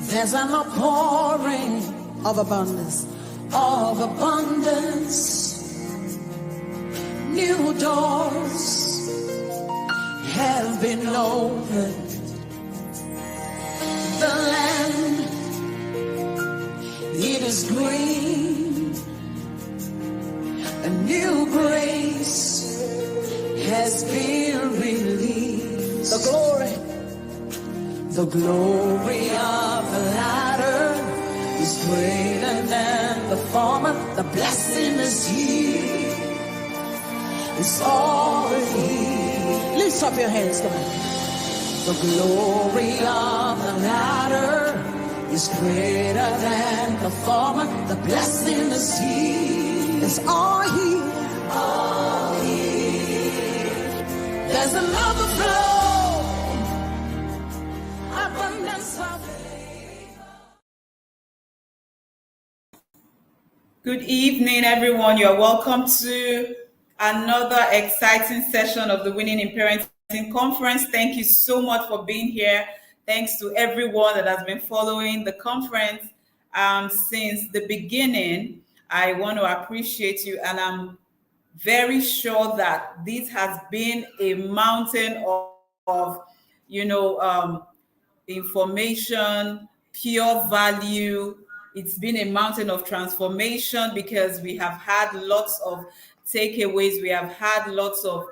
There's an outpouring of abundance, New doors have been opened. The land, it is green. A new grace has been released. The glory of the latter is greater than the former. The blessing is here. It's all here. Lift up your hands, come on. The glory of the latter is greater than the former. The blessing is here. It's all here. All here. There's another flow. Good evening, everyone. You're welcome to another exciting session of the Winning in Parenting Conference. Thank you so much for being here. Thanks to everyone that has been following the conference since the beginning. I want to appreciate you, and I'm very sure that this has been a mountain of information, pure value. It's been a mountain of transformation because we have had lots of takeaways. We have had lots of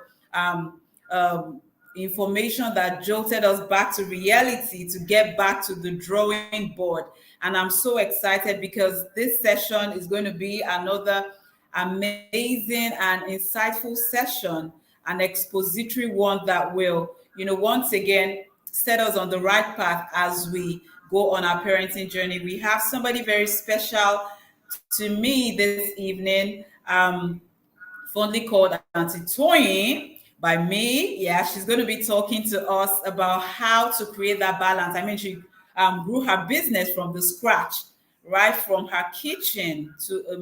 information that jolted us back to reality, to get back to the drawing board. And I'm so excited because this session is going to be another amazing and insightful session, an expository one that will, once again, set us on the right path as we go on our parenting journey. We have somebody very special to me this evening, fondly called Auntie Toyin by me. Yeah, she's going to be talking to us about how to create that balance. I mean, she grew her business from the scratch, right from her kitchen to a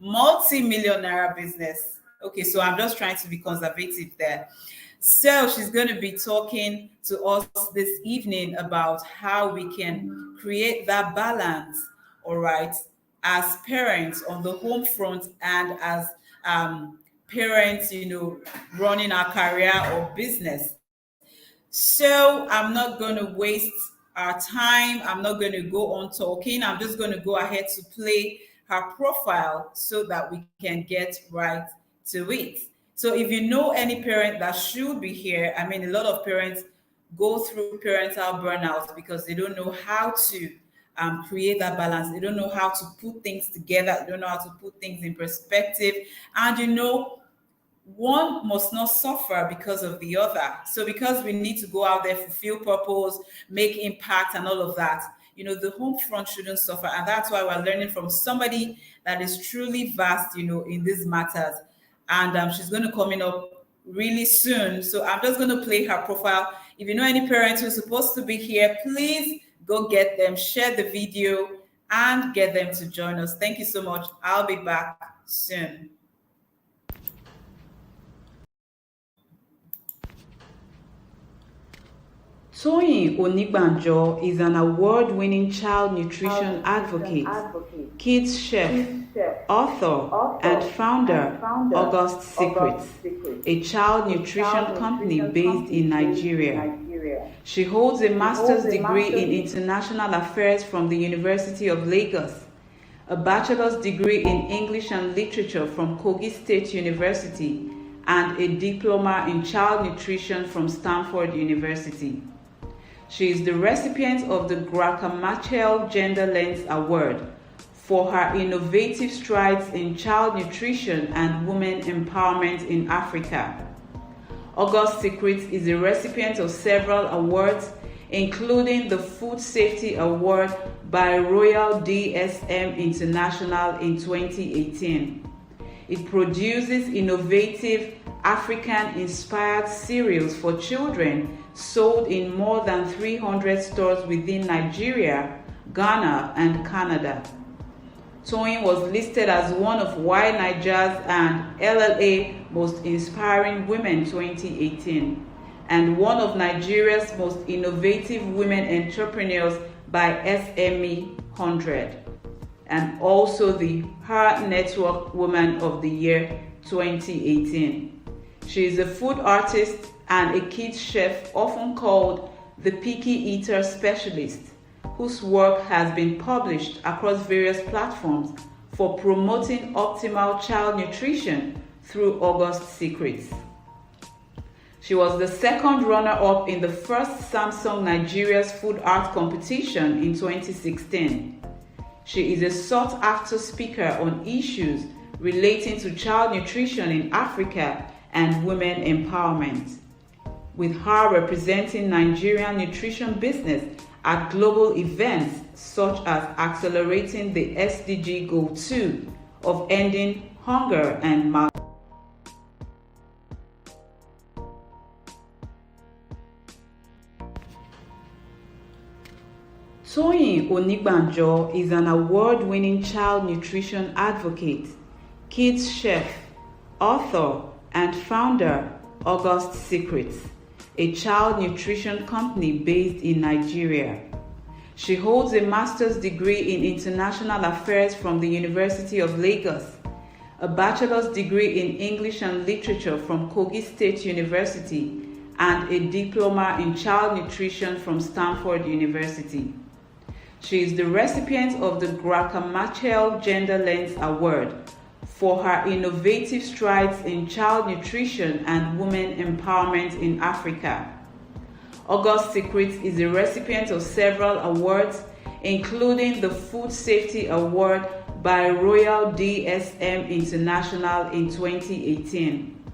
multi-million naira business. Okay, so I'm just trying to be conservative there. So she's going to be talking to us this evening about how we can create that balance, all right, as parents on the home front and as parents, running our career or business. So I'm not going to waste our time. I'm not going to go on talking. I'm just going to go ahead to play her profile so that we can get right to it. So if you know any parent that should be here, I mean, a lot of parents go through parental burnout because they don't know how to create that balance. They don't know how to put things together. They don't know how to put things in perspective. And one must not suffer because of the other. So because we need to go out there, fulfill purpose, make impact and all of that, the home front shouldn't suffer. And that's why we're learning from somebody that is truly vast, in these matters. And she's going to come in up really soon. So I'm just going to play her profile. If you know any parents who's supposed to be here, please go get them, share the video, and get them to join us. Thank you so much. I'll be back soon. Toyin Onigbanjo is an award-winning child nutrition advocate, kids chef, author, and founder, Augustsecrets, a child nutrition company based in Nigeria. She holds a master's degree in international affairs from the University of Lagos, a bachelor's degree in English and literature from Kogi State University, and a diploma in child nutrition from Stanford University. She is the recipient of the Graca Machel Gender Lens Award for her innovative strides in child nutrition and women empowerment in Africa. Augustsecrets is a recipient of several awards, including the Food Safety Award by Royal DSM International in 2018. It produces innovative African-inspired cereals for children sold in more than 300 stores within Nigeria, Ghana, and Canada. Toyin was listed as one of Y Niger's and LLA Most Inspiring Women 2018 and one of Nigeria's most innovative women entrepreneurs by SME 100 and also the Her Network Woman of the Year 2018. She is a food artist and a kids chef often called the picky eater specialist, whose work has been published across various platforms for promoting optimal child nutrition through Augustsecrets. She was the second runner-up in the first Samsung Nigeria's food art competition in 2016. She is a sought-after speaker on issues relating to child nutrition in Africa and women empowerment, with her representing Nigerian nutrition business at global events such as accelerating the SDG Goal 2 of ending hunger and malnutrition. Toyin Onigbanjo is an award-winning child nutrition advocate, kids chef, author, and founder Augustsecrets, a child nutrition company based in Nigeria. She holds a master's degree in international affairs from the University of Lagos, a bachelor's degree in English and literature from Kogi State University, and a diploma in child nutrition from Stanford University. She is the recipient of the Graca Machel Gender Lens Award for her innovative strides in child nutrition and women empowerment in Africa. Augustsecrets is a recipient of several awards, including the Food Safety Award by Royal DSM International in 2018.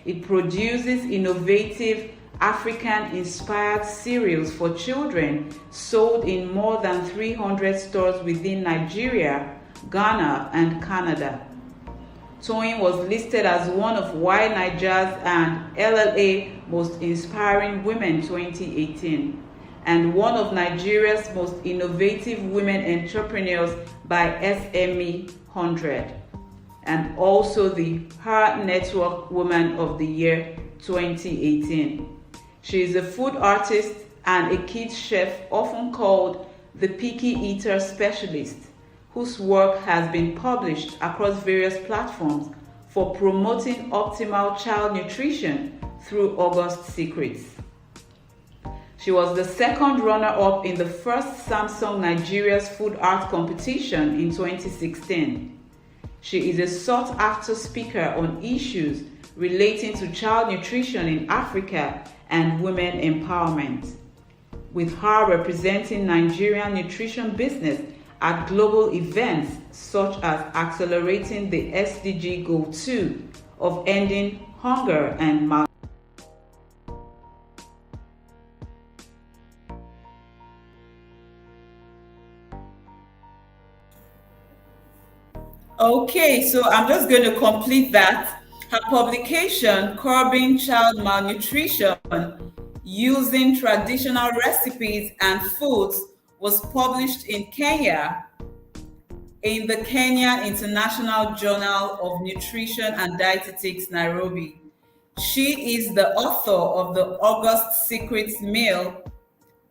It produces innovative African-inspired cereals for children sold in more than 300 stores within Nigeria, Ghana, and Canada. Toyin was listed as one of Y Niger's and LLA Most Inspiring Women 2018 and one of Nigeria's most innovative women entrepreneurs by SME 100 and also the Her Network Woman of the Year 2018. She is a food artist and a kids chef often called the picky eater specialist, whose work has been published across various platforms for promoting optimal child nutrition through Augustsecrets. She was the second runner-up in the first Samsung Nigeria's food art competition in 2016. She is a sought-after speaker on issues relating to child nutrition in Africa and women empowerment, with her representing Nigerian nutrition business at global events such as accelerating the SDG Goal 2 of ending hunger and malnutrition. Okay, so I'm just going to complete that. Her publication, Curbing Child Malnutrition Using Traditional Recipes and Foods, was published in Kenya in the Kenya International Journal of Nutrition and Dietetics, Nairobi. She is the author of the Augustsecrets Meal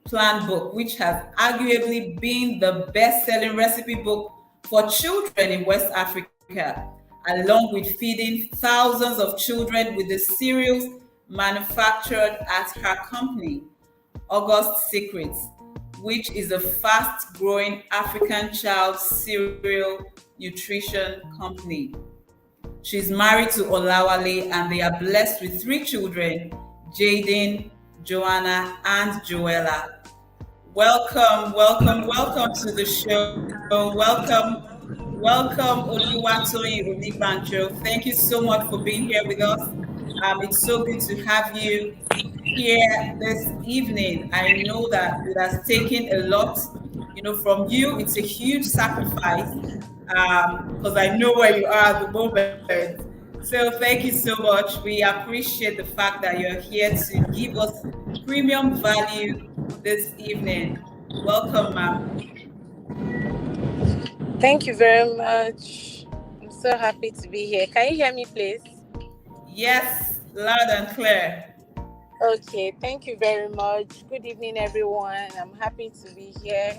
Plan book, which has arguably been the best-selling recipe book for children in West Africa, along with feeding thousands of children with the cereals manufactured at her company, Augustsecrets, which is a fast-growing African child cereal nutrition company. She's married to Olawale and they are blessed with 3 children, Jaden, Joanna, and Joella. Welcome to the show. Welcome, Toyin Onigbanjo. Thank you so much for being here with us. It's so good to have you here this evening. I know that it has taken a lot, from you. It's a huge sacrifice because I know where you are at the moment. So thank you so much. We appreciate the fact that you're here to give us premium value this evening. Welcome, ma'am. Thank you very much. I'm so happy to be here. Can you hear me, please? Yes, loud and clear. Okay, thank you very much. Good evening, everyone. I'm happy to be here.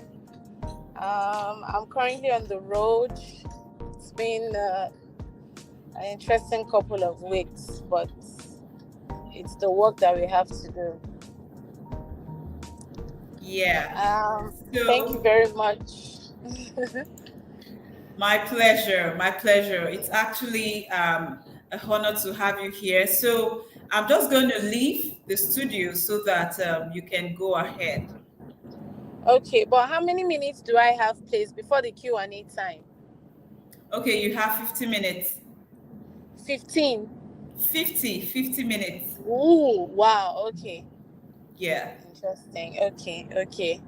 I'm currently on the road. It's been an interesting couple of weeks, but it's the work that we have to do. Yeah. Thank you So, very much. my pleasure. My pleasure. It's actually a honor to have you here. So, I'm just going to leave the studio so that you can go ahead. Okay, but how many minutes do I have, please, before the Q&A time? Okay, you have 50 minutes. 15. 50 minutes. Ooh, wow. Okay. Yeah. Interesting. Okay, okay.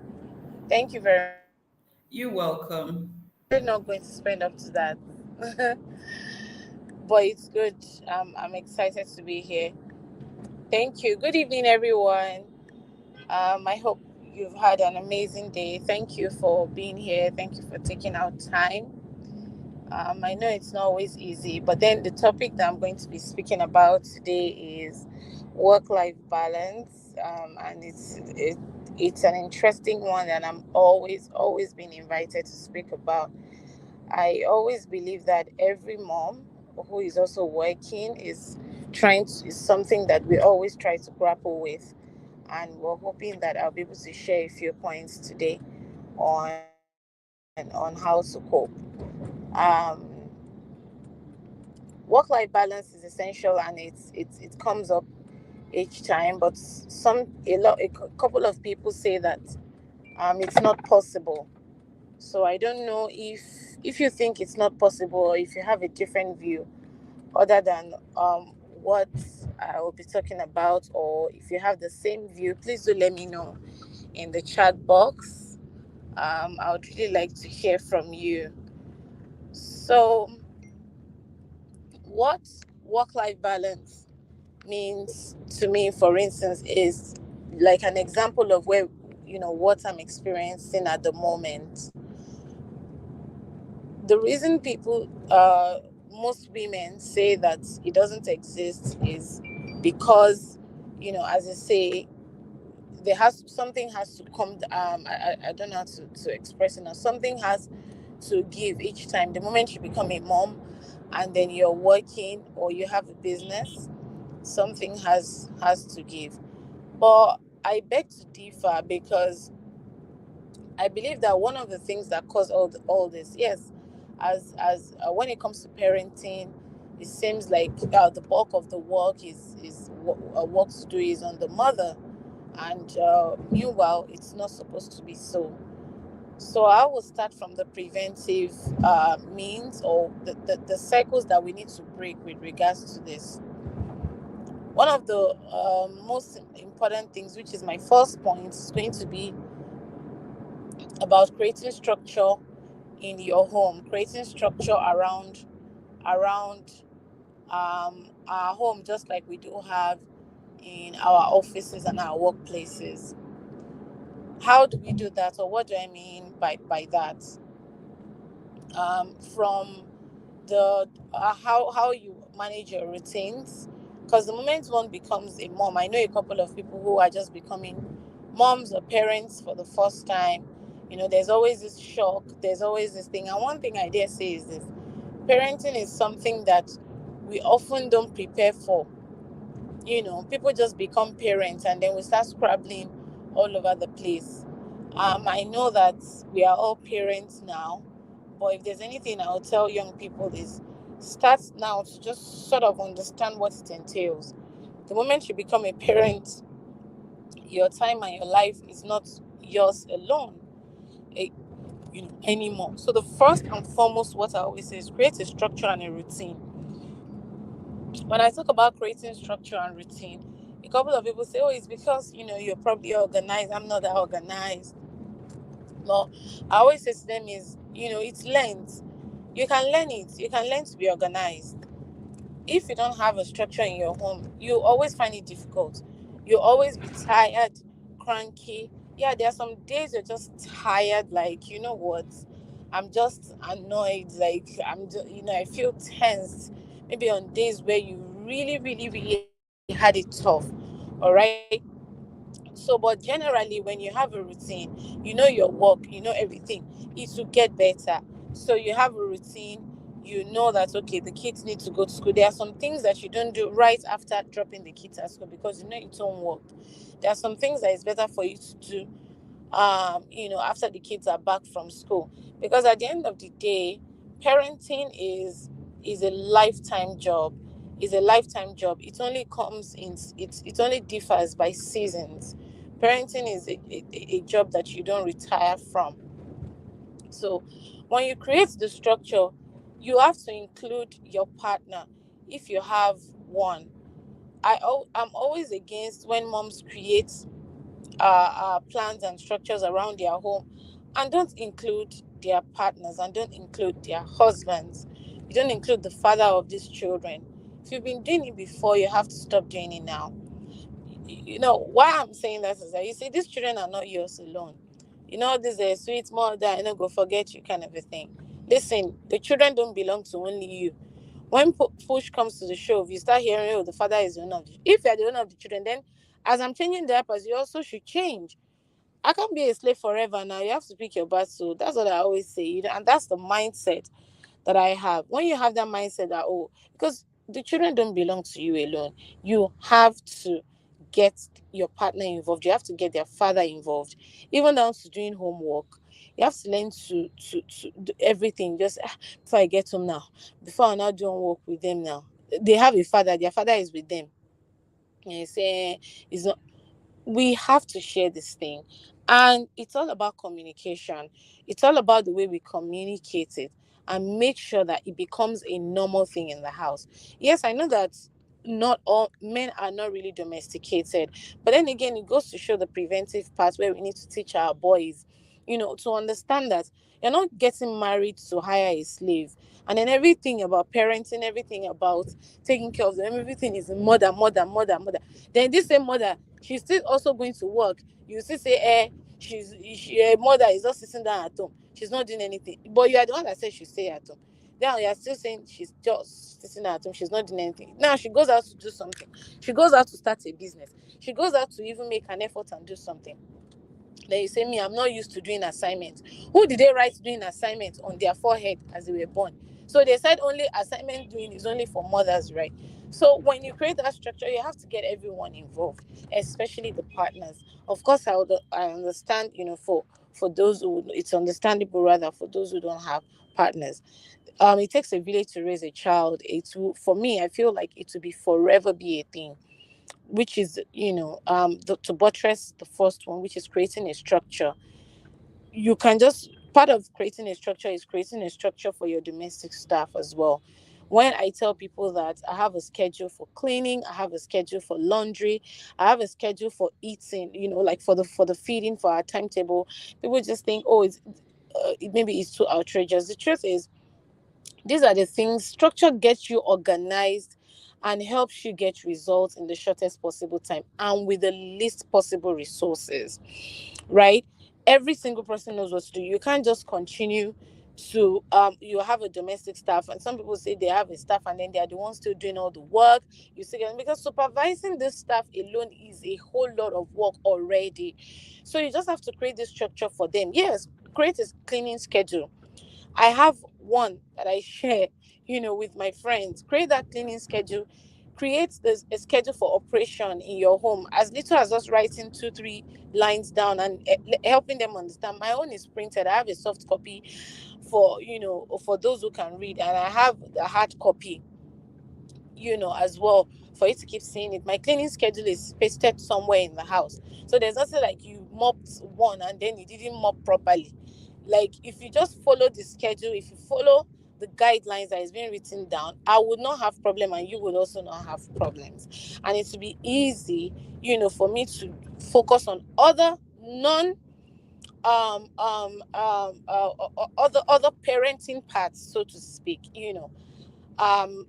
Thank you very much. You're welcome. We're not going to spend up to that. But it's good. I'm excited to be here. Thank you. Good evening, everyone. I hope you've had an amazing day. Thank you for being here. Thank you for taking out time. I know it's not always easy, but then the topic that I'm going to be speaking about today is work-life balance, and it's an interesting one that I'm always being invited to speak about. I always believe that every mom who is also working is something that we always try to grapple with, and we're hoping that I'll be able to share a few points today on how to cope. Um, Work-life balance is essential, and it comes up each time. But a couple of people say that it's not possible. So I don't know if you think it's not possible, or if you have a different view other than what I will be talking about, or if you have the same view, please do let me know in the chat box. I would really like to hear from you. So, what work-life balance means to me, for instance, is like an example of where what I'm experiencing at the moment. The reason most women say that it doesn't exist is because, as I say, something has to come. I don't know how to express it now. Something has to give each time. The moment you become a mom, and then you're working or you have a business, something has to give. But I beg to differ, because I believe that one of the things that cause all this, yes, as when it comes to parenting, it seems like the bulk of the work work to do is on the mother, and meanwhile, it's not supposed to be so. So I will start from the preventive means, or the cycles that we need to break with regards to this. One of the most important things, which is my first point, is going to be about creating structure in your home, creating structure around our home, just like we do have in our offices and our workplaces. How do we do that, or what do I mean by that? From the how you manage your routines, because the moment one becomes a mom, I know a couple of people who are just becoming moms or parents for the first time. There's always this shock, there's always this thing, and one thing I dare say is this: parenting is something that we often don't prepare for. People just become parents, and then we start scrabbling all over the place. I know that we are all parents now, but if there's anything I'll tell young people is start now to just sort of understand what it entails. The moment you become a parent, your time and your life is not yours alone, eh, anymore. So the first and foremost, what I always say is create a structure and a routine. When I talk about creating structure and routine, a couple of people say, "Oh, it's because you're probably organized. I'm not that organized." No, I always say to them is, it's learned. You can learn it. You can learn to be organized. If you don't have a structure in your home, you always find it difficult. You'll always be tired, cranky. Yeah, there are some days you're just tired, like, you know what? I'm just annoyed. Like I'm just, I feel tense. Maybe on days where you really, really, really had it tough. All right. So, but generally, when you have a routine, you know your work, you know everything, it will get better. So you have a routine, you know that okay, the kids need to go to school. There are some things that you don't do right after dropping the kids at school because you know it won't work. There are some things that it's better for you to do after the kids are back from school. Because at the end of the day, parenting is a lifetime job. Is a lifetime job. It only comes in it only differs by seasons. Parenting is a job that you don't retire from. So when you create the structure, you have to include your partner if you have one. I'm always against when moms create plans and structures around their home and don't include their partners and don't include their husbands. You don't include the father of these children. If you've been doing it before, you have to stop doing it now. Why I'm saying that is that you see, these children are not yours alone. This is a sweet mother, go forget you kind of a thing. Listen, the children don't belong to only you. When push comes to the shove, you start hearing, oh, the father is the owner of if you're the owner of the children, then as I'm changing diapers, you also should change. I can't be a slave forever now. You have to pick your battle. That's what I always say. And that's the mindset that I have. When you have that mindset that, oh, because the children don't belong to you alone, you have to get your partner involved. You have to get their father involved, even down to doing homework. You have to learn to do everything. Just before I get home now, before I'm not doing work with them now. They have a father. Their father is with them. And you say it's not, we have to share this thing, and it's all about communication. It's all about the way we communicate it and make sure that it becomes a normal thing in the house. Yes, I know that not all men are not really domesticated, but then again, it goes to show the preventive part where we need to teach our boys, to understand that you're not getting married to hire a slave, and then everything about parenting, everything about taking care of them, everything is mother, mother, mother, mother. Then this same mother, she's still also going to work. You still say, a mother is just sitting down at home. She's not doing anything. But you are the one that said she stay at home. Now you are still saying she's just sitting at home. She's not doing anything. Now she goes out to do something. She goes out to start a business. She goes out to even make an effort and do something. Then you say, me, I'm not used to doing assignments. Who did they write doing assignments on their forehead as they were born? So they said only assignment doing is only for mothers, right? So when you create that structure, you have to get everyone involved, especially the partners. Of course, I understand, for those who, it's understandable rather for those who don't have partners. It takes a village to raise a child. It will, for me, I feel like it will be forever be a thing, which is, to buttress the first one, which is creating a structure. You can just, part of creating a structure is creating a structure for your domestic staff as well. When I tell people that I have a schedule for cleaning, I have a schedule for laundry, I have a schedule for eating, like for the feeding, for our timetable, people just think, oh, maybe it's too outrageous. The truth is, these are the things. Structure gets you organized and helps you get results in the shortest possible time and with the least possible resources, right? Every single person knows what to do. You can't just continue to you have a domestic staff, and some people say they have a staff and then they are the ones still doing all the work. You see, because supervising this staff alone is a whole lot of work already. So you just have to create this structure for them. Yes, create a cleaning schedule. I have one that I share, with my friends. Create that cleaning schedule. Create a schedule for operation in your home, as little as just writing 2 3 lines down and helping them understand. My own is printed. I have a soft copy for those who can read, and I have the hard copy, as well, for you to keep seeing it. My cleaning schedule is pasted somewhere in the house. So there's nothing like you mopped one and then you didn't mop properly. Like, if you just follow the schedule, if you follow the guidelines that is being written down, I would not have problem and you would also not have problems. And it would be easy, for me to focus on other non other parenting parts, so to speak, and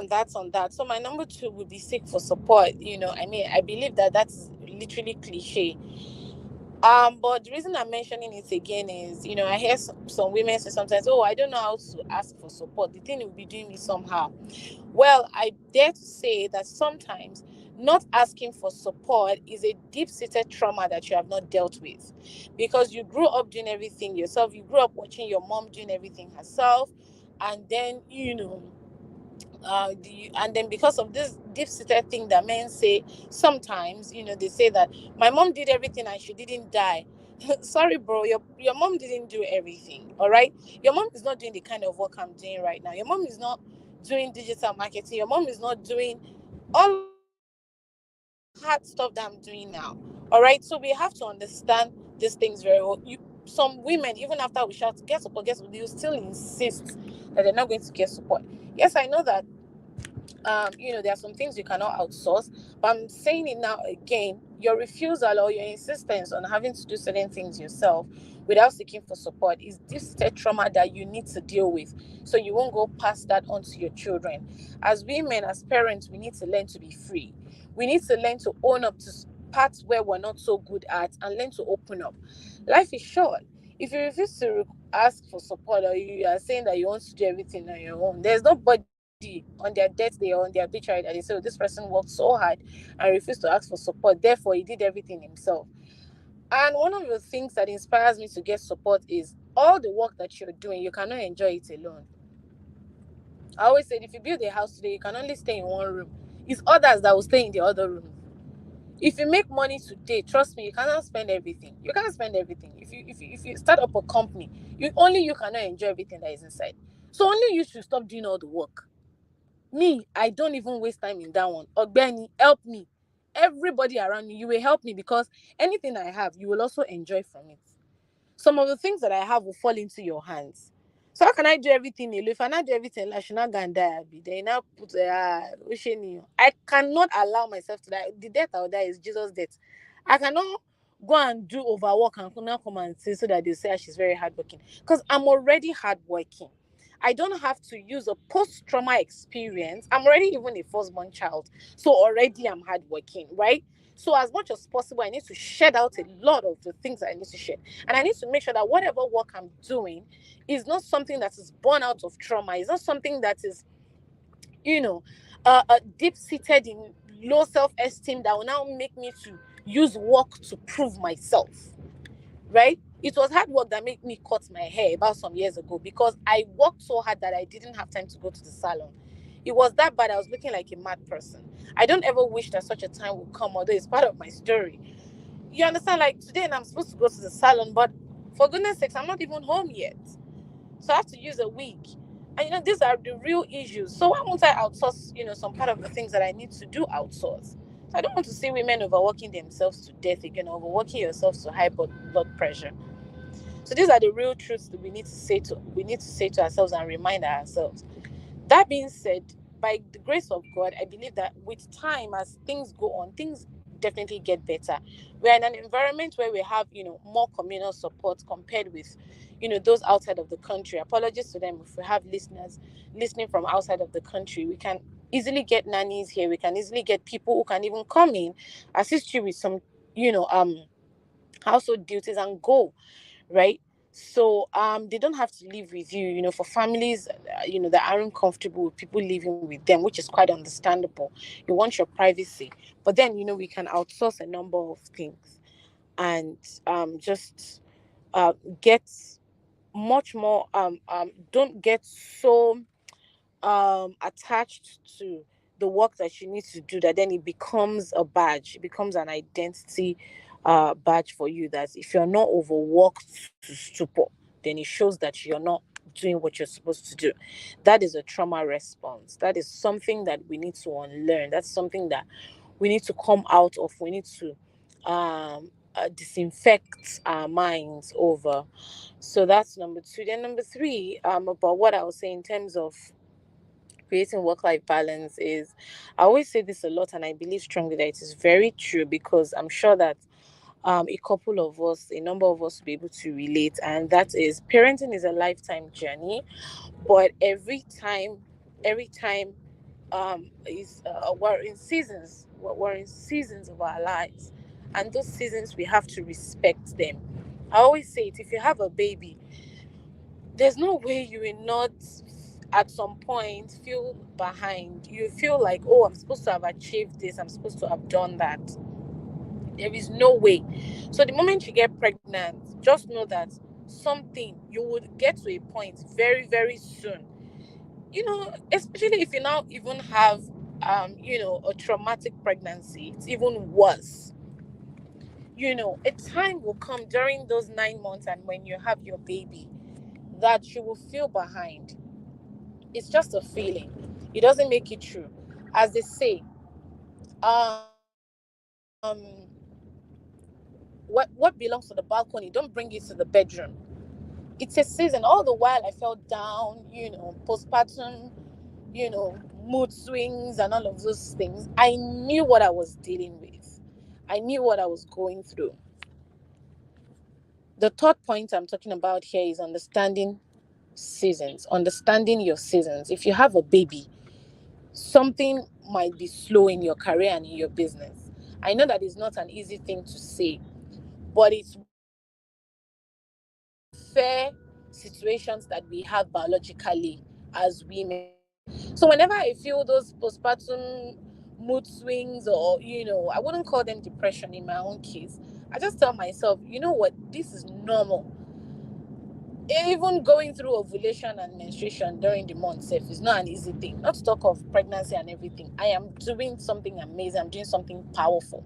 that's on that. So my number two would be seek for support. I mean, I believe that that's literally cliche. But the reason I'm mentioning it again is, I hear some women say sometimes, oh, I don't know how to ask for support. The thing will be doing me somehow. Well, I dare to say that sometimes not asking for support is a deep-seated trauma that you have not dealt with, because you grew up doing everything yourself. You grew up watching your mom doing everything herself, and then and then because of this deep-seated thing that men say sometimes, they say that my mom did everything and she didn't die. Sorry, bro, your mom didn't do everything. All right, your mom is not doing the kind of work I'm doing right now. Your mom is not doing digital marketing. Your mom is not doing all hard stuff that I'm doing now. All right, so we have to understand these things very well. Some women, even after we shout get support, they will still insist that they're not going to get support. Yes, I know that there are some things you cannot outsource, but I'm saying it now again: your refusal or your insistence on having to do certain things yourself without seeking for support is this trauma that you need to deal with, so you won't go pass that on to your children. As women, as parents, we need to learn to be free. We need to learn to own up to parts where we're not so good at and learn to open up. Life is short. If you refuse to ask for support, or you are saying that you want to do everything on your own, there's nobody on their death day or on their obituary that they say, oh, this person worked so hard and refused to ask for support, therefore he did everything himself. And one of the things that inspires me to get support is all the work that you're doing, you cannot enjoy it alone. I always said, if you build a house today, you can only stay in one room. It's others that will stay in the other room. If you make money today, trust me, you cannot spend everything. You can't spend everything. If you start up a company, you cannot enjoy everything that is inside. So only you should stop doing all the work. Me, I don't even waste time in that one. Ogbeni, help me. Everybody around me, you will help me, because anything I have, you will also enjoy from it. Some of the things that I have will fall into your hands. So how can I do everything alone? If I not do everything, I should not go and die. Then now put I cannot allow myself to die. The death I'll die is Jesus' death. I cannot go and do overwork and now come and say so that they say she's very hardworking. Because I'm already hardworking. I don't have to use a post-trauma experience. I'm already even a firstborn child. So already I'm hardworking, right? So as much as possible, I need to shed out a lot of the things that I need to shed. And I need to make sure that whatever work I'm doing is not something that is born out of trauma. It's not something that is, deep-seated in low self-esteem that will now make me to use work to prove myself, right? It was hard work that made me cut my hair about some years ago, because I worked so hard that I didn't have time to go to the salon. It was that bad. I was looking like a mad person. I don't ever wish that such a time would come, although it's part of my story. You understand? Like today, and I'm supposed to go to the salon, but for goodness sakes, I'm not even home yet. So I have to use a wig. And these are the real issues. So why won't I outsource, some part of the things that I need to do outsource? So I don't want to see women overworking themselves to death again, overworking yourself to high blood pressure. So these are the real truths that we need to say to ourselves and remind ourselves. That being said, by the grace of God, I believe that with time, as things go on, things definitely get better. We're in an environment where we have, more communal support compared with, those outside of the country. Apologies to them if we have listeners listening from outside of the country. We can easily get nannies here. We can easily get people who can even come in, assist you with some, household duties and go, right? So they don't have to live with you. For families that aren't comfortable with people living with them, which is quite understandable. You want your privacy, but then we can outsource a number of things, and just get much more don't get so attached to the work that you need to do, that then it becomes a badge, it becomes an identity badge for you, that if you're not overworked to stupor, then it shows that you're not doing what you're supposed to do. That is a trauma response. That is something that we need to unlearn. That's something that we need to come out of. We need to disinfect our minds over. So that's number two. Then number three, about what I was saying in terms of creating work-life balance is, I always say this a lot, and I believe strongly that it is very true, because I'm sure that a number of us will be able to relate, and that is, parenting is a lifetime journey, but every time is we're in seasons of our lives, and those seasons we have to respect them. I always say it, if you have a baby, there's no way you will not at some point feel behind. You feel like, oh, I'm supposed to have achieved this, I'm supposed to have done that. There is no way. So the moment you get pregnant, just know that something, you would get to a point very, very soon. Especially if you now even have a traumatic pregnancy, it's even worse. A time will come during those 9 months and when you have your baby that you will feel behind. It's just a feeling. It doesn't make it true. As they say, what belongs to the balcony, don't bring it to the bedroom. It's a season. All the while I felt down, postpartum, mood swings and all of those things. I knew what I was dealing with. I knew what I was going through. The third point I'm talking about here is understanding seasons, understanding your seasons. If you have a baby, something might be slow in your career and in your business. I know that is not an easy thing to say, but it's one of the unfair situations that we have biologically as women. So whenever I feel those postpartum mood swings, or I wouldn't call them depression in my own case, I just tell myself, you know what, this is normal. Even going through ovulation and menstruation during the month self is not an easy thing. Not to talk of pregnancy and everything. I am doing something amazing. I'm doing something powerful.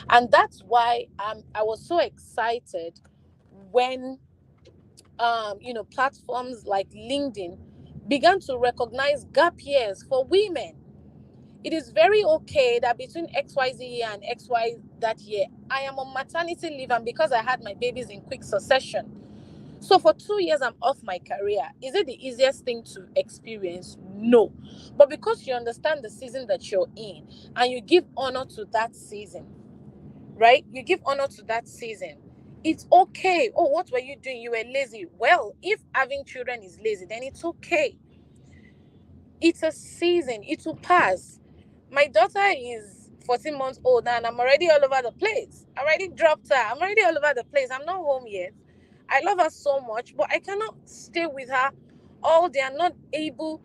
And that's why I was so excited when platforms like LinkedIn began to recognize gap years for women. It is very okay that between XYZ year and XY that year, I am on maternity leave, and because I had my babies in quick succession. So for 2 years, I'm off my career. Is it the easiest thing to experience? No. But because you understand the season that you're in and you give honor to that season, right? You give honor to that season. It's okay. Oh, what were you doing? You were lazy. Well, if having children is lazy, then it's okay. It's a season. It will pass. My daughter is 14 months old and I'm already all over the place. I already dropped her. I'm already all over the place. I'm not home yet. I love her so much, but I cannot stay with her all day. I'm not able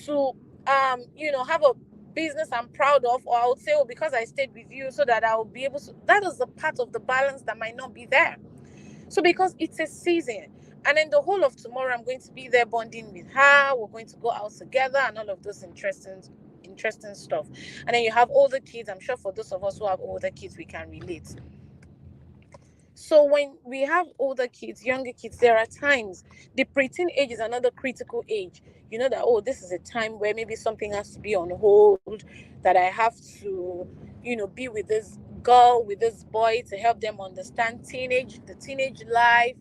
to, have a business I'm proud of, or I would say, oh, because I stayed with you, so that I will be able to. That is the part of the balance that might not be there. So because it's a season, and then the whole of tomorrow, I'm going to be there bonding with her. We're going to go out together and all of those interesting stuff. And then you have older kids. I'm sure for those of us who have older kids, we can relate. So when we have older kids, younger kids, there are times the preteen age is another critical age. You know that, oh, this is a time where maybe something has to be on hold, that I have to, be with this girl, with this boy, to help them understand the teenage life,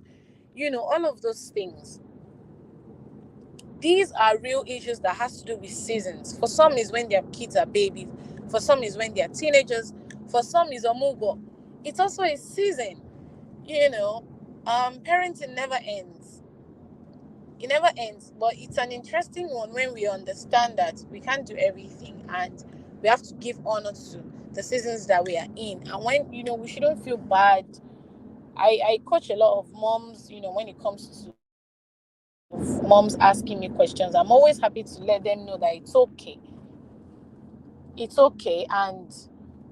all of those things. These are real issues that has to do with seasons. For some is when their kids are babies. For some is when they're teenagers. For some is omugo. It's also a season. you know Parenting never ends. It never ends, but it's an interesting one when we understand that we can't do everything, and we have to give honor to the seasons that we are in. And when we shouldn't feel bad. I coach a lot of moms, when it comes to moms asking me questions. I'm always happy to let them know that it's okay, and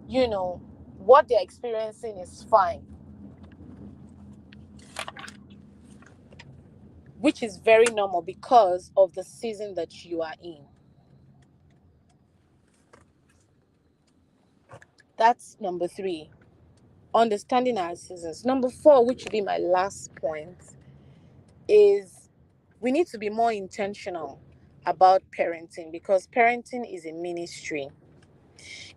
you know what they're experiencing is fine, which is very normal because of the season that you are in. That's number 3, understanding our seasons. Number 4, which would be my last point, is we need to be more intentional about parenting, because parenting is a ministry.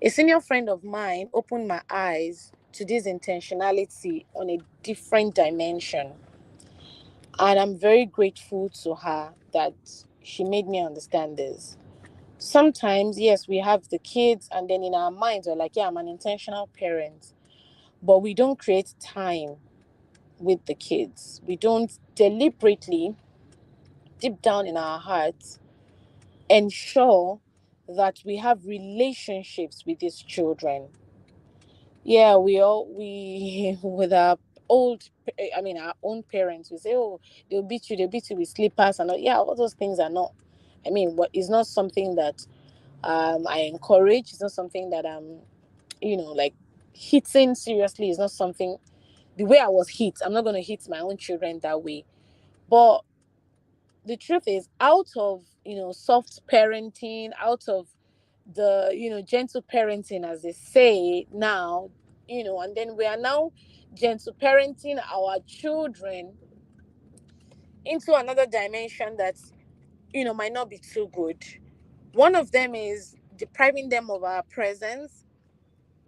A senior friend of mine opened my eyes to this intentionality on a different dimension, and I'm very grateful to her that she made me understand this. Sometimes, yes, we have the kids, and then in our minds, we're like, yeah, I'm an intentional parent, but we don't create time with the kids. We don't deliberately, deep down in our hearts, ensure that we have relationships with these children. Yeah, we with our our own parents, we say, oh, they'll beat you with slippers and all. Yeah, all those things are not. I mean, what is not something that I encourage. It's not something that like hitting seriously is not something. The way I was hit, I'm not going to hit my own children that way. But the truth is, out of soft parenting, out of the gentle parenting, as they say now, and then we are now gentle parenting our children into another dimension that might not be too good. One of them is depriving them of our presence.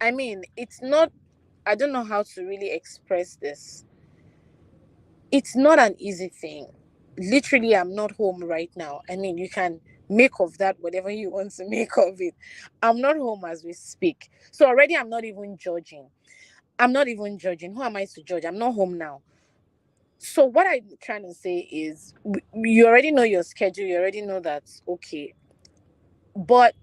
I mean, it's not, I don't know how to really express this. It's not an easy thing. Literally, I'm not home right now. I mean, you can make of that whatever you want to make of it. I'm not home as we speak. So already I'm not even judging. I'm not even judging. Who am I to judge? I'm not home now. So what I'm trying to say is you already know your schedule. You already know that, okay. But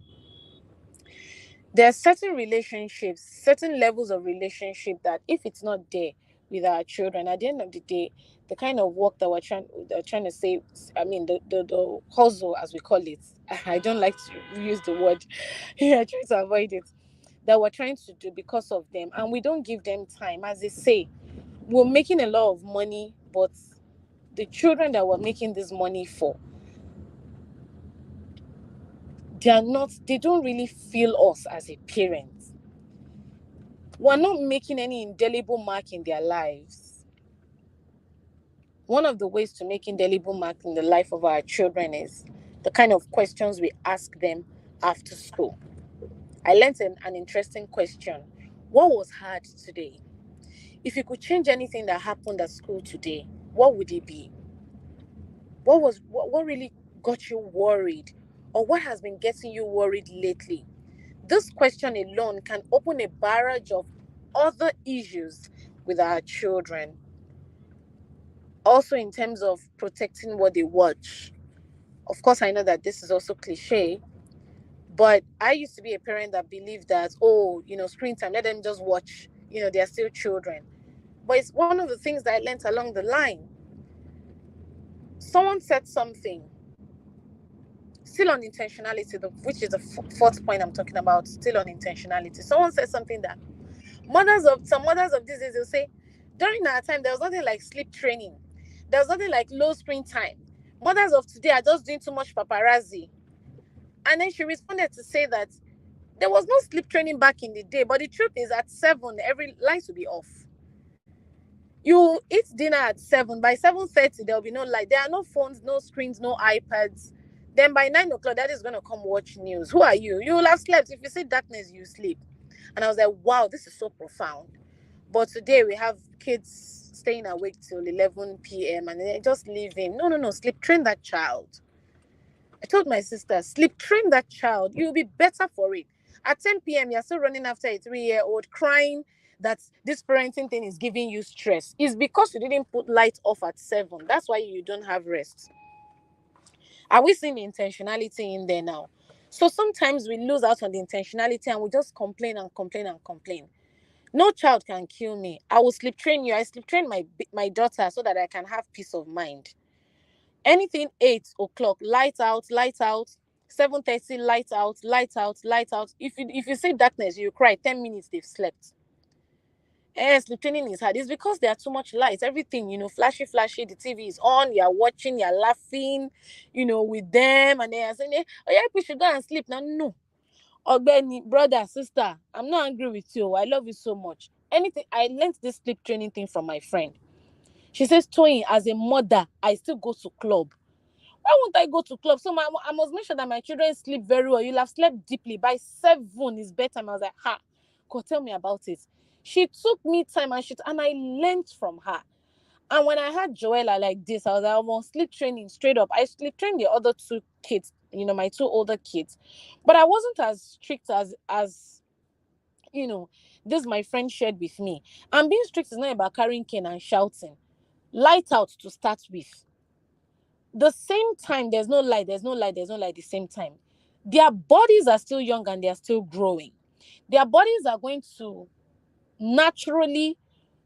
there are certain relationships, certain levels of relationship that if it's not there with our children, at the end of the day, the kind of work that trying to say, I mean, the hustle, as we call it, I don't like to use the word, I try to avoid it, that we're trying to do because of them, and we don't give them time. As they say, we're making a lot of money, but the children that we're making this money for, they don't really feel us as a parent. We're not making any indelible mark in their lives. One of the ways to make indelible mark in the life of our children is the kind of questions we ask them after school. I learned an interesting question. What was hard today? If you could change anything that happened at school today, what would it be? What really got you worried? Or what has been getting you worried lately? This question alone can open a barrage of other issues with our children. Also, in terms of protecting what they watch. Of course, I know that this is also cliche, but I used to be a parent that believed that, oh, screen time, let them just watch, they're still children. But it's one of the things that I learned along the line. Someone said something, still on intentionality, which is the fourth point I'm talking about, still on intentionality. Someone said something that some mothers of these days will say, during our time, there was nothing like sleep training. There was nothing like low screen time. Mothers of today are just doing too much paparazzi. And then she responded to say that there was no sleep training back in the day, but the truth is at 7, every lights will be off. You eat dinner at 7. By 7:30, there will be no light. There are no phones, no screens, no iPads. Then by 9 o'clock, that is going to come watch news. Who are you? You will have slept. If you see darkness, you sleep. And I was like, wow, this is so profound. But today we have kids staying awake till 11 p.m. and they just leave him. No, no, no. Sleep train that child. I told my sister, sleep train that child. You'll be better for it. At 10 p.m., you're still running after a 3-year-old crying that this parenting thing is giving you stress. It's because you didn't put light off at 7. That's why you don't have rest. Are we seeing the intentionality in there now? So sometimes we lose out on the intentionality and we just complain and complain and complain. No child can kill me. I will sleep train you. I sleep train my daughter so that I can have peace of mind. Anything 8 o'clock, light out, light out. 7:30, light out, light out, light out. If you see darkness, you cry. 10 minutes they've slept. Sleep training is hard. It's because there are too much lights. Everything, flashy, flashy. The TV is on. You're watching. You're laughing, with them, and they are saying, "Oh yeah, we should go and sleep now." No, Ogbeni, brother, sister, I'm not angry with you. I love you so much. Anything. I learned this sleep training thing from my friend. She says, Toyin, as a mother, I still go to club. Why won't I go to club? So I must make sure that my children sleep very well. You'll have slept deeply. By 7 is bedtime. I was like, ha, God, tell me about it. She took me time and I learned from her. And when I had Joella like this, I was like, I'm on sleep training straight up. I sleep trained the other 2 kids, my 2 older kids. But I wasn't as strict as this my friend shared with me. And being strict is not about carrying cane and shouting. Light out to start with. The same time, there's no light the same time. Their bodies are still young and they are still growing. Their bodies are going to naturally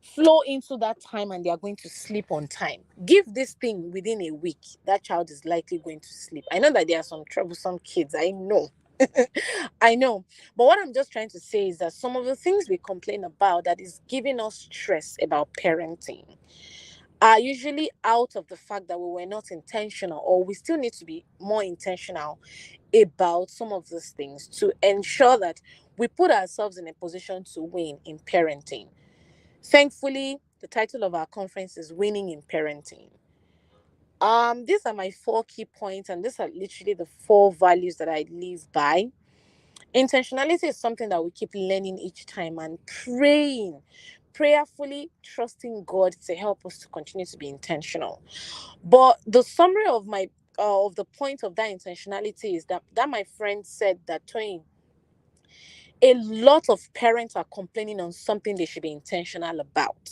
flow into that time and they are going to sleep on time. Give this thing within a week, that child is likely going to sleep. I know that there are some troublesome kids. I know. I know. But what I'm just trying to say is that some of the things we complain about that is giving us stress about parenting are usually out of the fact that we were not intentional, or we still need to be more intentional about some of these things to ensure that we put ourselves in a position to win in parenting. Thankfully, the title of our conference is Winning in Parenting. These are my 4 key points, and these are literally the 4 values that I live by. Intentionality is something that we keep learning each time, and prayerfully trusting God to help us to continue to be intentional. But the summary of my of the point of that intentionality is that my friend said that, Toyin, a lot of parents are complaining on something they should be intentional about.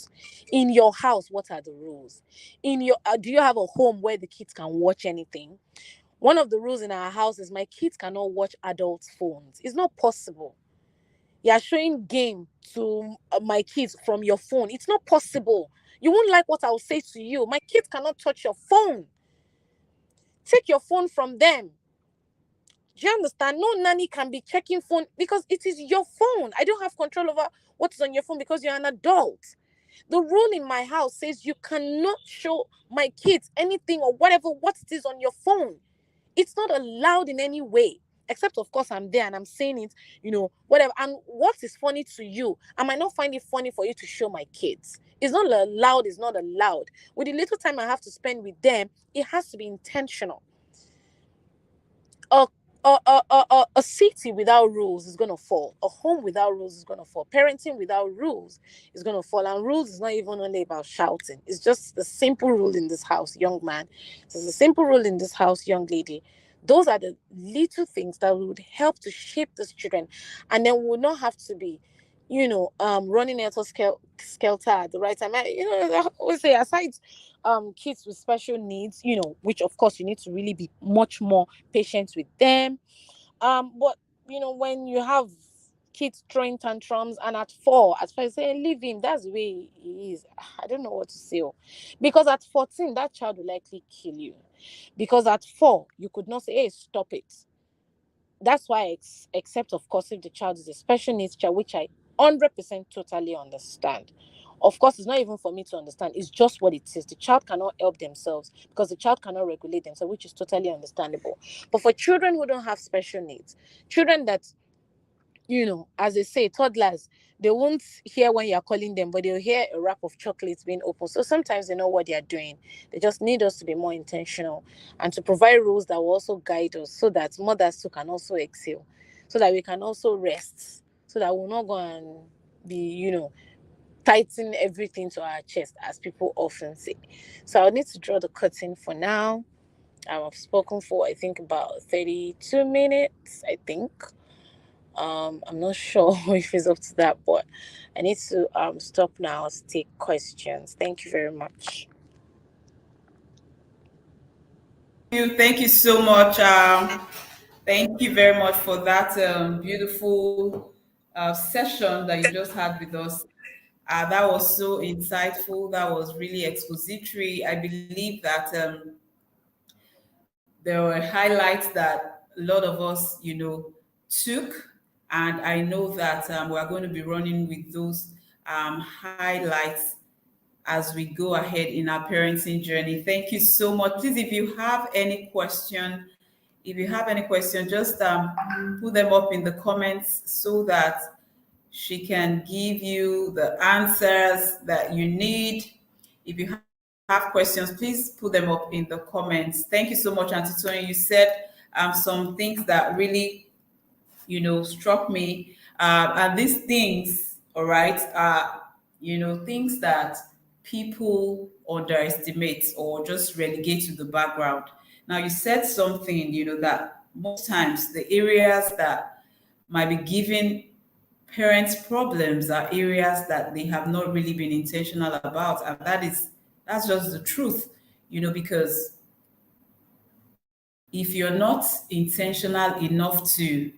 In your house, what are the rules? In your Do you have a home where the kids can watch anything? One of the rules in our house is my kids cannot watch adults' phones. It's not possible. You are showing game to my kids from your phone. It's not possible. You won't like what I will say to you. My kids cannot touch your phone. Take your phone from them. Do you understand? No nanny can be checking phone because it is your phone. I don't have control over what is on your phone because you're an adult. The rule in my house says you cannot show my kids anything or whatever what it is on your phone. It's not allowed in any way. Except, of course, I'm there and I'm saying it, whatever. And what is funny to you, I might not find it funny for you to show my kids. It's not allowed, it's not allowed. With the little time I have to spend with them, it has to be intentional. A city without rules is going to fall. A home without rules is going to fall. Parenting without rules is going to fall. And rules is not even only about shouting. It's just the simple rule in this house, young man. It's a simple rule in this house, young lady. Those are the little things that would help to shape these children. And then we will not have to be, running out of skelter at the right time. I always say, aside kids with special needs, which of course you need to really be much more patient with them. But when you have kids throwing tantrums, and at 4, as far as saying leave him, that's the way he is. I don't know what to say. Because at 14, that child will likely kill you. Because at 4, you could not say, hey, stop it. That's why except of course if the child is a special needs child, which I 100% totally understand. Of course, it's not even for me to understand. It's just what it is. The child cannot help themselves because the child cannot regulate themselves, which is totally understandable. But for children who don't have special needs, children that, as they say, toddlers, they won't hear when you're calling them, but they'll hear a wrap of chocolates being opened. So sometimes they know what they're doing. They just need us to be more intentional and to provide rules that will also guide us so that mothers too can also exhale, so that we can also rest, so that we'll not go and be, tighten everything to our chest, as people often say. So I'll need to draw the curtain for now. I've spoken for, I think, about 32 minutes, I think. I'm not sure if it's up to that, but I need to stop now to take questions. Thank you very much. Thank you so much. Thank you very much for that beautiful session that you just had with us. That was so insightful. That was really expository. I believe that there were highlights that a lot of us, took. And I know that we are going to be running with those highlights as we go ahead in our parenting journey. Thank you so much. Please, if you have any question, just put them up in the comments so that she can give you the answers that you need. If you have questions, please put them up in the comments. Thank you so much, Auntie Tony. You said some things that really, struck me. And these things, all right, are, things that people underestimate or just relegate to the background. Now, you said something, that most times the areas that might be giving parents problems are areas that they have not really been intentional about. And that's just the truth, because if you're not intentional enough to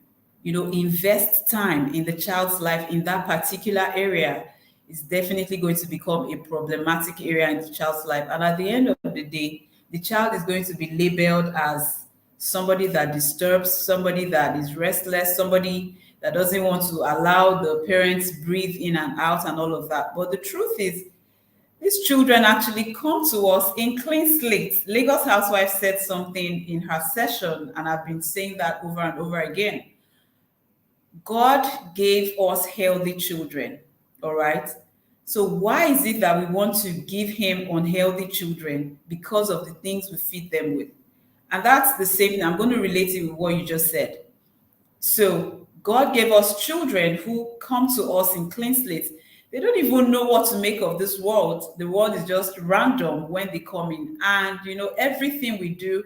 invest time in the child's life in that particular area, is definitely going to become a problematic area in the child's life. And at the end of the day, the child is going to be labeled as somebody that disturbs, somebody that is restless, somebody that doesn't want to allow the parents breathe in and out and all of that. But the truth is, these children actually come to us in clean slates. Lagos housewife said something in her session, and I've been saying that over and over again. God gave us healthy children, all right? So why is it that we want to give him unhealthy children? Because of the things we feed them with. And that's the same thing. I'm going to relate it with what you just said. So God gave us children who come to us in clean slates. They don't even know what to make of this world. The world is just random when they come in. And, everything we do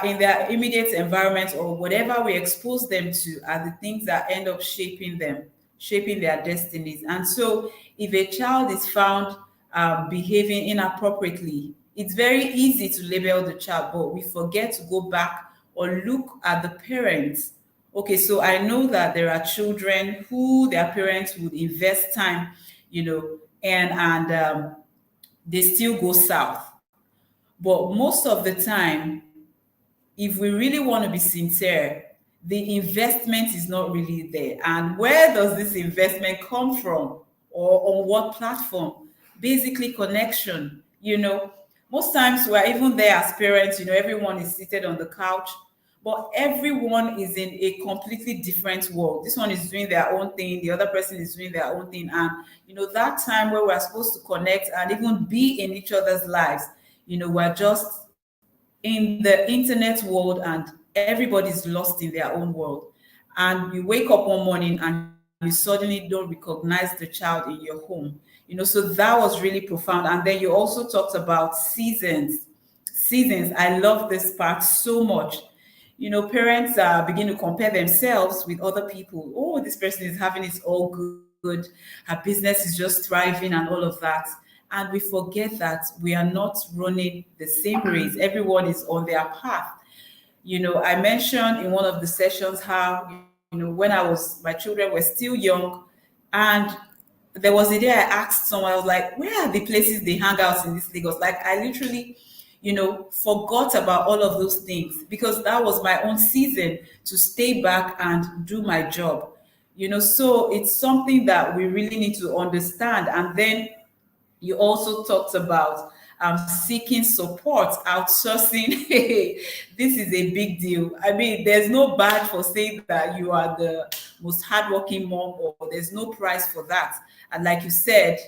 in their immediate environment or whatever we expose them to are the things that end up shaping them, shaping their destinies. And so if a child is found behaving inappropriately, it's very easy to label the child, but we forget to go back or look at the parents. Okay, so I know that there are children who their parents would invest time, and they still go south. But most of the time, if we really want to be sincere, the investment is not really there. And where does this investment come from, or on what platform? Basically, connection. Most times we're even there as parents, everyone is seated on the couch, but everyone is in a completely different world. This one is doing their own thing, the other person is doing their own thing. And, that time where we're supposed to connect and even be in each other's lives, we're just in the internet world and everybody's lost in their own world. And you wake up one morning and you suddenly don't recognize the child in your home. So that was really profound. And then you also talked about seasons. I love this part so much. Parents begin to compare themselves with other people. Oh, this person is having it all good. Her business is just thriving and all of that. And we forget that we are not running the same race. Everyone is on their path. I mentioned in one of the sessions how, when my children were still young, and there was a day I asked someone, I was like, where are the places they hang out in this Lagos? Like, I literally, forgot about all of those things because that was my own season to stay back and do my job. So it's something that we really need to understand. And then you also talked about seeking support, outsourcing. This is a big deal. I mean, there's no badge for saying that you are the most hardworking mom, or there's no prize for that. And like you said,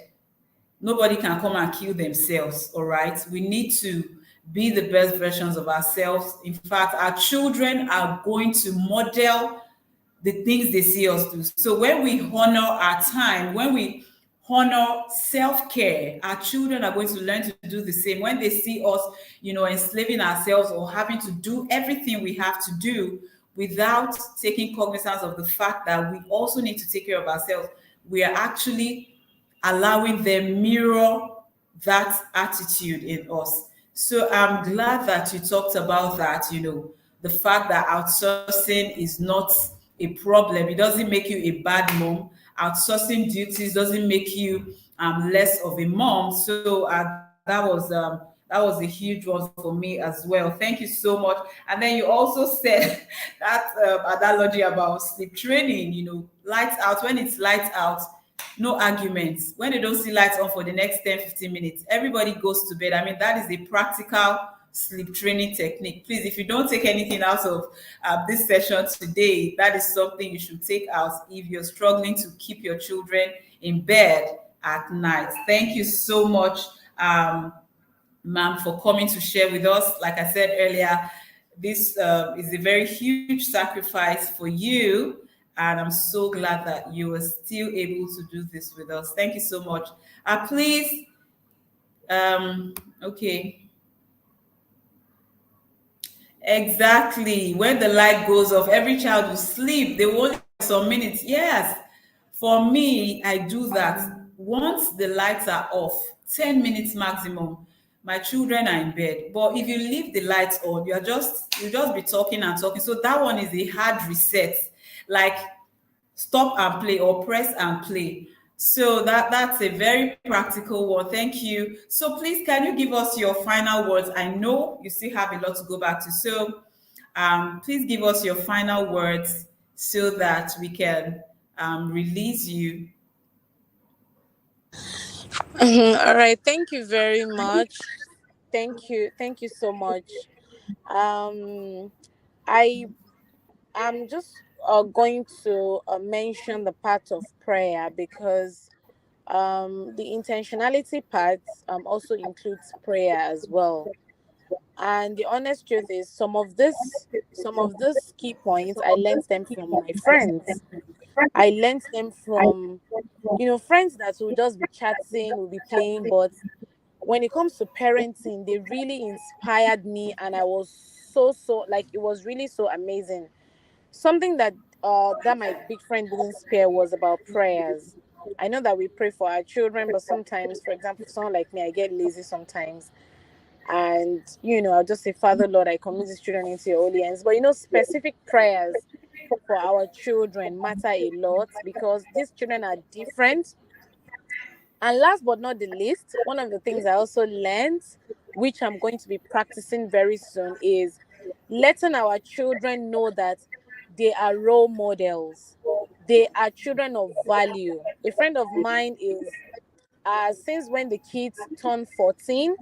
nobody can come and kill themselves, all right? We need to be the best versions of ourselves. In fact, our children are going to model the things they see us do. So when we honor our time, when we honor self-care, our children are going to learn to do the same. When they see us, enslaving ourselves or having to do everything we have to do without taking cognizance of the fact that we also need to take care of ourselves, we are actually allowing them mirror that attitude in us. So I'm glad that you talked about that, the fact that outsourcing is not a problem. It doesn't make you a bad mom. Outsourcing duties doesn't make you less of a mom. So that was a huge one for me as well. Thank you so much. And then you also said that analogy about sleep training. Lights out. When it's lights out, no arguments. When they don't see lights on for the next 10-15 minutes, everybody goes to bed. I mean, that is a practical sleep training technique. Please, if you don't take anything out of this session today, that is something you should take out if you're struggling to keep your children in bed at night. Thank you so much, ma'am, for coming to share with us. Like I said earlier, this is a very huge sacrifice for you, and I'm so glad that you were still able to do this with us. Thank you so much. Please, okay. Exactly. When the light goes off, every child will sleep. They won't some minutes. Yes. For me, I do that. Once the lights are off, 10 minutes maximum, my children are in bed. But if you leave the lights on, you'll just be talking and talking. So that one is a hard reset. like stop and play or press and play. So that's a very practical one. Thank you. So please, can you give us your final words? I know you still have a lot to go back to. So please give us your final words so that we can release you. All right. Thank you very much. Thank you. Thank you so much. Um, I am just going to mention the part of prayer because the intentionality part also includes prayer as well. And the honest truth is, some of these key points, I learned them from my friends. I learned them from, friends that will just be chatting, will be playing, but when it comes to parenting, they really inspired me, and I was so like, it was really so amazing. Something that my big friend didn't spare was about prayers. I know that we pray for our children, but sometimes, for example, for someone like me, I get lazy sometimes, and I'll just say, Father Lord, I commit these children into your holy hands. But specific prayers for our children matter a lot because these children are different. And last but not the least, one of the things I also learned, which I'm going to be practicing very soon, is letting our children know that they are role models. They are children of value. A friend of mine is, since when the kids turn 14,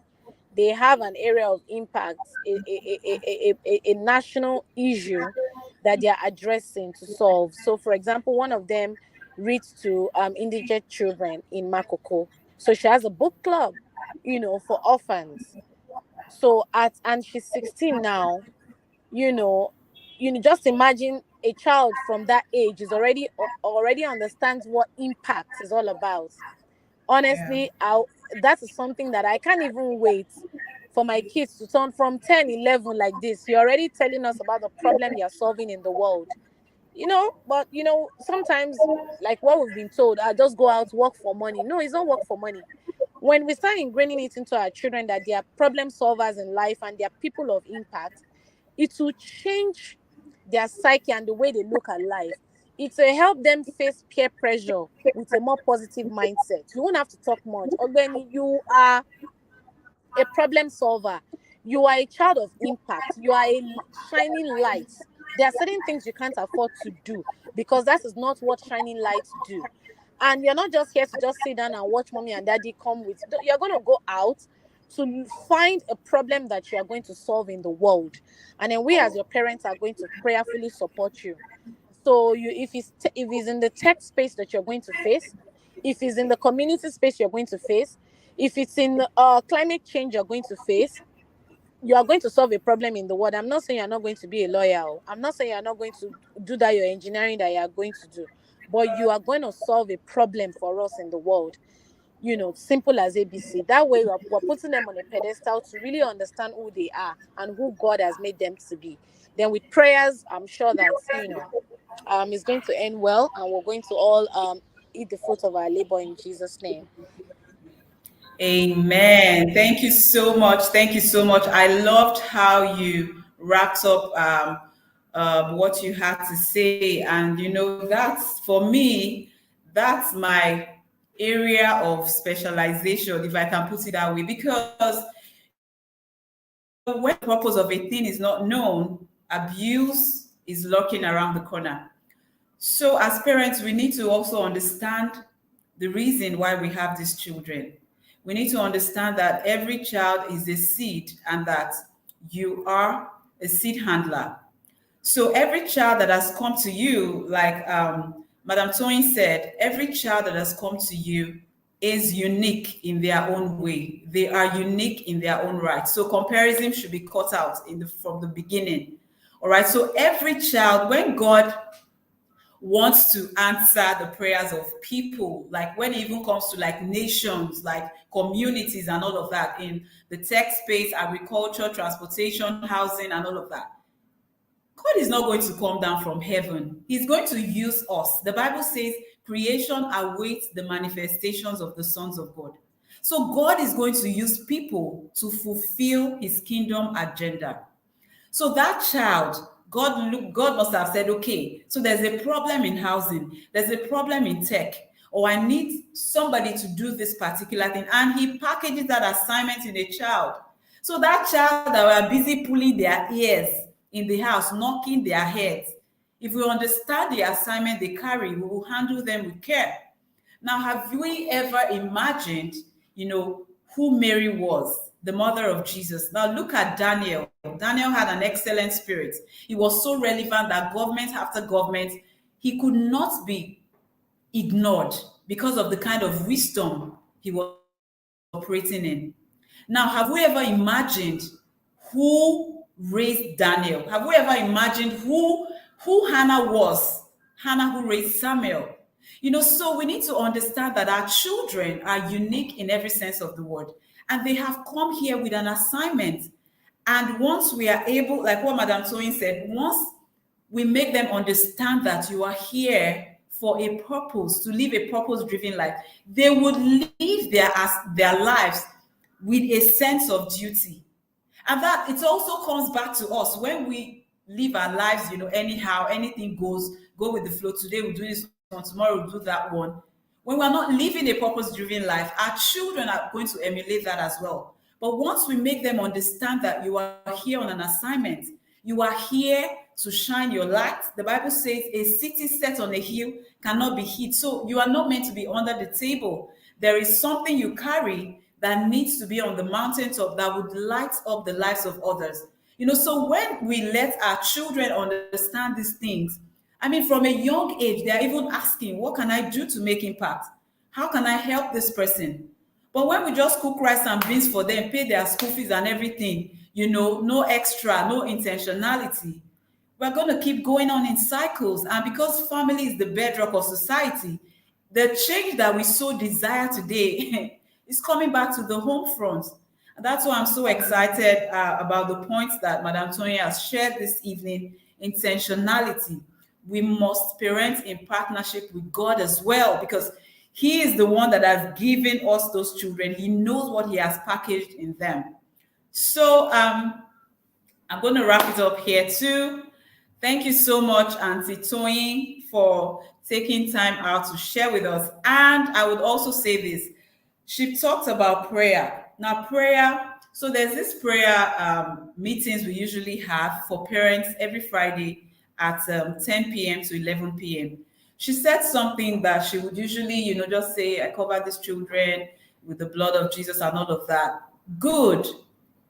they have an area of impact, a national issue that they are addressing to solve. So, for example, one of them reads to indigent children in Makoko. So she has a book club, for orphans. So and she's 16 now. You know, just imagine a child from that age is already understands what impact is all about. Yeah. Honestly, that is something that I can't even wait for my kids to turn from 10, 11 like this. You're already telling us about the problem you're solving in the world. But sometimes, like what we've been told, I just go out, work for money. No, it's not work for money. When we start ingraining it into our children that they are problem solvers in life and they are people of impact, it will change their psyche and the way they look at life. It will help them face peer pressure with a more positive mindset. You won't have to talk much. Ogbeni, you are a problem solver. You are a child of impact. You are a shining light. There are certain things you can't afford to do because that is not what shining lights do. And you're not just here to just sit down and watch mommy and daddy come with. You're going to go out to find a problem that you are going to solve in the world. And then we as your parents are going to prayerfully support you. So if it's in the tech space that you're going to face, if it's in the community space you're going to face, if it's in climate change you're going to face, you are going to solve a problem in the world. I'm not saying you're not going to be a lawyer. I'm not saying you're not going to do that your engineering that you are going to do, but you are going to solve a problem for us in the world. Simple as ABC. That way we're putting them on a pedestal to really understand who they are and who God has made them to be. Then with prayers, I'm sure that it's going to end well, and we're going to all eat the fruit of our labor in Jesus' name. Amen. Thank you so much. Thank you so much. I loved how you wrapped up what you had to say. And, that's for me, that's my area of specialization, if I can put it that way. Because, when the purpose of a thing is not known, abuse is lurking around the corner. So, as parents, we need to also understand the reason why we have these children. We need to understand that every child is a seed and that you are a seed handler. So, every child that has come to you, like Madam Toyin said, every child that has come to you is unique in their own way. They are unique in their own right. So, comparison should be cut out from the beginning. All right. So, every child, when God wants to answer the prayers of people, like when it even comes to like nations, like communities and all of that in the tech space, agriculture, transportation, housing, and all of that. God is not going to come down from heaven. He's going to use us. The Bible says creation awaits the manifestations of the sons of God. So God is going to use people to fulfill his kingdom agenda. So that child God must have said, okay, so there's a problem in housing, there's a problem in tech, or I need somebody to do this particular thing. And he packages that assignment in a child. So that child that were busy pulling their ears in the house, knocking their heads, if we understand the assignment they carry, we will handle them with care. Now, have we ever imagined, who Mary was, the mother of Jesus? Now, look at Daniel. Daniel had an excellent spirit. He was so relevant that government after government, he could not be ignored because of the kind of wisdom he was operating in. Now, have we ever imagined who raised Daniel? Have we ever imagined who Hannah was? Hannah who raised Samuel. So we need to understand that our children are unique in every sense of the word. And they have come here with an assignment. And once we are able, like what Madam Toyin said, once we make them understand that you are here for a purpose, to live a purpose-driven life, they would live their lives with a sense of duty. And that it also comes back to us when we live our lives, anyhow, anything goes, go with the flow. Today we'll do this one, tomorrow we'll do that one. When we're not living a purpose-driven life, our children are going to emulate that as well. But once we make them understand that you are here on an assignment, you are here to shine your light. The Bible says a city set on a hill cannot be hid. So you are not meant to be under the table. There is something you carry that needs to be on the mountaintop that would light up the lives of others. So when we let our children understand these things, from a young age, they're even asking, what can I do to make impact? How can I help this person? But when we just cook rice and beans for them, pay their school fees and everything, no extra, no intentionality, we're going to keep going on in cycles. And because family is the bedrock of society, the change that we so desire today is coming back to the home front. And that's why I'm so excited about the points that Madam Toyin has shared this evening. Intentionality. We must parent in partnership with God as well, because He is the one that has given us those children. He knows what He has packaged in them. So I'm going to wrap it up here too. Thank you so much, Auntie Toyin, for taking time out to share with us. And I would also say this. She talked about prayer. Now, prayer, so there's this prayer meetings we usually have for parents every Friday at 10 p.m. to 11 p.m. She said something that she would usually, just say, I cover these children with the blood of Jesus and all of that. Good.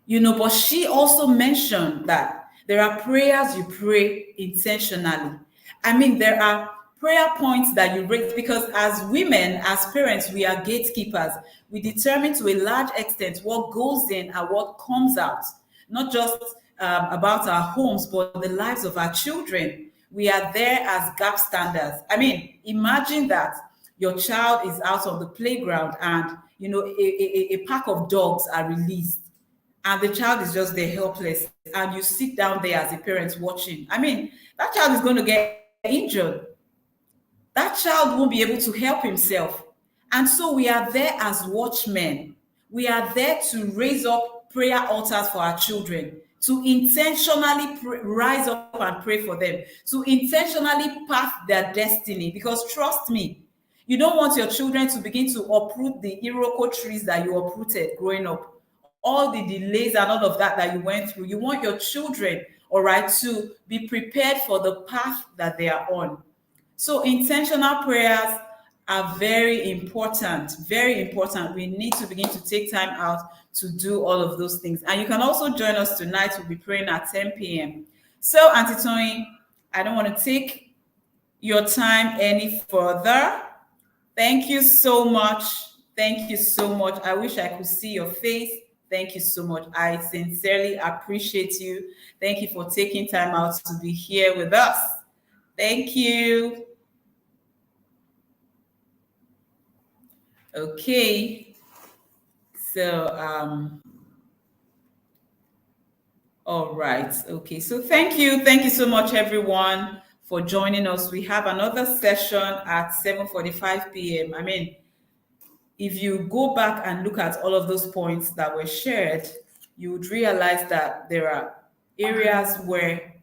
But she also mentioned that there are prayers you pray intentionally. There are prayer points that you raise because as women, as parents, we are gatekeepers. We determine to a large extent what goes in and what comes out, not just about our homes, but the lives of our children. We are there as gap standers. Imagine that your child is out on the playground and, a pack of dogs are released and the child is just there helpless. And you sit down there as a parent watching. That child is going to get injured. That child won't be able to help himself. And so we are there as watchmen. We are there to raise up prayer altars for our children, to intentionally rise up and pray for them, to intentionally path their destiny. Because trust me, you don't want your children to begin to uproot the iroko trees that you uprooted growing up, all the delays and all of that you went through. You want your children, all right, to be prepared for the path that they are on. So intentional prayers are very important, very important. We need to begin to take time out to do all of those things. And you can also join us tonight. We'll be praying at 10 p.m. So, Auntie Toyin, I don't want to take your time any further. Thank you so much. Thank you so much. I wish I could see your face. Thank you so much. I sincerely appreciate you. Thank you for taking time out to be here with us. Thank you. Okay. So, all right. Okay. So thank you. Thank you so much, everyone, for joining us. We have another session at 7:45 p.m. If you go back and look at all of those points that were shared, you would realize that there are areas where,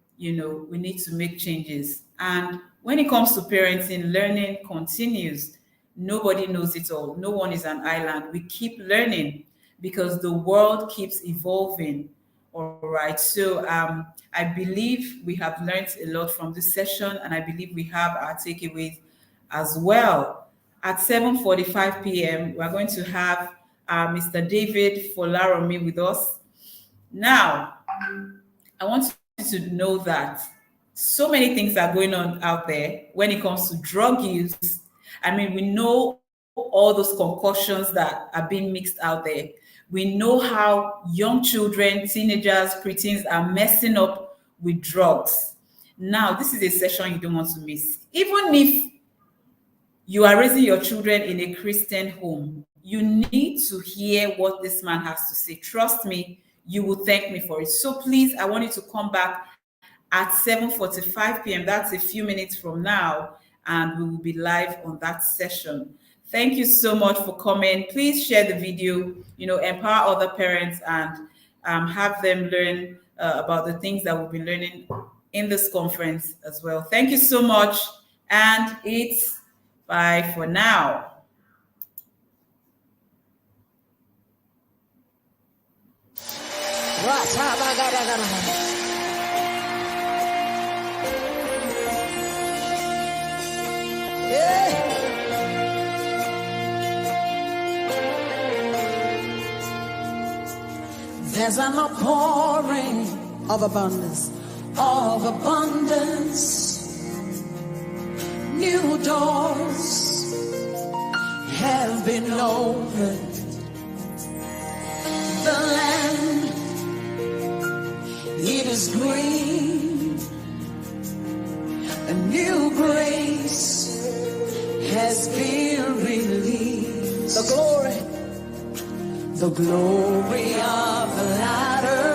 we need to make changes. And when it comes to parenting, learning continues. Nobody knows it all. No one is an island. We keep learning because the world keeps evolving. All right. So I believe we have learned a lot from this session, and I believe we have our takeaways as well. At 7:45 p.m., we're going to have Mr. David Folaromi with us. Now, I want you to know that so many things are going on out there when it comes to drug use. I mean, we know all those concoctions that are being mixed out there. We know how young children, teenagers, preteens are messing up with drugs. Now, this is a session you don't want to miss. Even if you are raising your children in a Christian home, you need to hear what this man has to say. Trust me, you will thank me for it. So please, I want you to come back at 7:45 p.m. That's a few minutes from now, and we will be live on that session. Thank you so much for coming. Please share the video, empower other parents and have them learn about the things that we'll be learning in this conference as well. Thank you so much, and it's bye for now. There's an outpouring of abundance, New doors have been opened. The land, it is green. A new grace has been released. The glory of the latter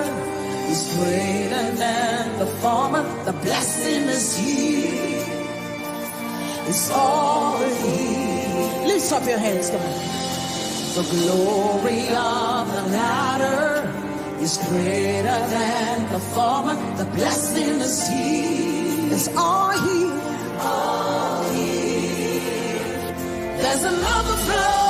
is greater than the former. The blessing is here. It's all here. Lift up your hands, come on. The glory of the latter is greater than the former. The blessing is here. It's all here. All here. There's an overflow.